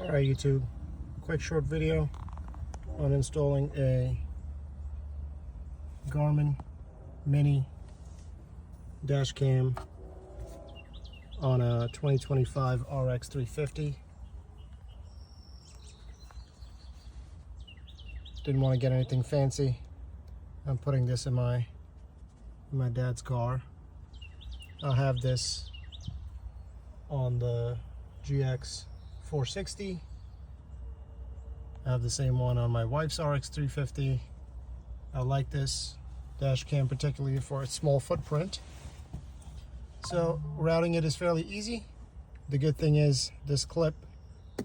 Alright YouTube, quick short video on installing a Garmin Mini Dash Cam on a 2025 RX 350. Didn't want to get anything fancy. I'm putting this in my dad's car. I'll have this on the GX 460. I have the same one on my wife's RX 350. I like this dash cam particularly for its small footprint. So routing it is fairly easy. The good thing is this clip,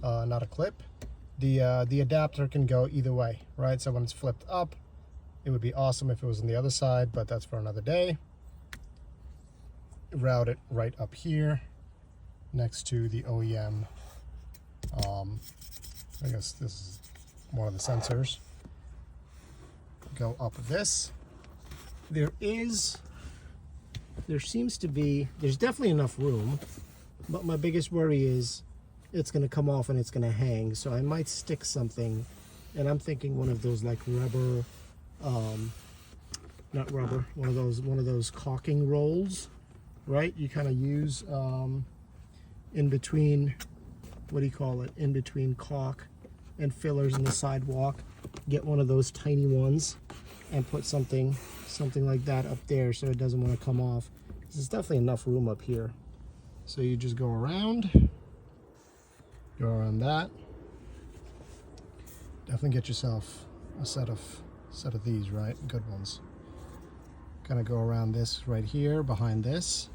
not a clip, the adapter can go either way, right? So when it's flipped up, it would be awesome if it was on the other side, but that's for another day. Route it right up here next to the OEM. I guess this is one of the sensors. Go up this. There's definitely enough room, but my biggest worry is it's going to come off and it's going to hang. So I might stick something, and I'm thinking one of those like rubber, not rubber, one of those caulking rolls, right? You kind of use in between, what do you call it? In between caulk and fillers in the sidewalk. Get one of those tiny ones and put something like that up there so it doesn't want to come off. There's definitely enough room up here. So you just go around that. Definitely get yourself a set of these, right? Good ones. Kind of go around this right here, behind this.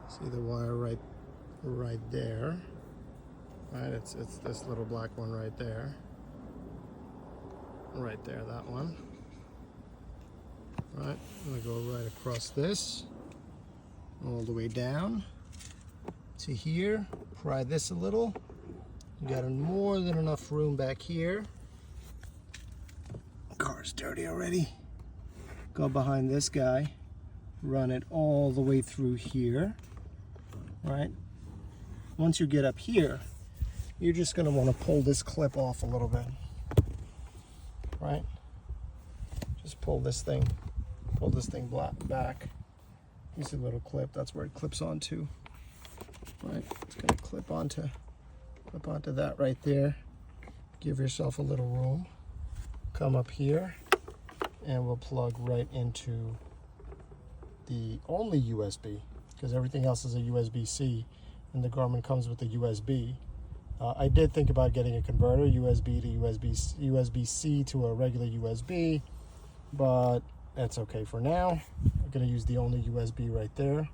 See the wire right there. Right, it's this little black one right there. Right there, that one. Right, I'm gonna go right across this, all the way down to here. Pry this a little. You got more than enough room back here. Car's dirty already. Go behind this guy. Run it all the way through here. Right? Once you get up here, you're just going to want to pull this clip off a little bit. Right? Just pull this thing back. You see the little clip, that's where it clips onto. Right? It's going to clip onto that right there. Give yourself a little room. Come up here and we'll plug right into the only USB, because everything else is a USB-C and the Garmin comes with a USB. I did think about getting a converter, USB to USB-C to a regular USB, but that's okay for now. I'm going to use the only USB right there.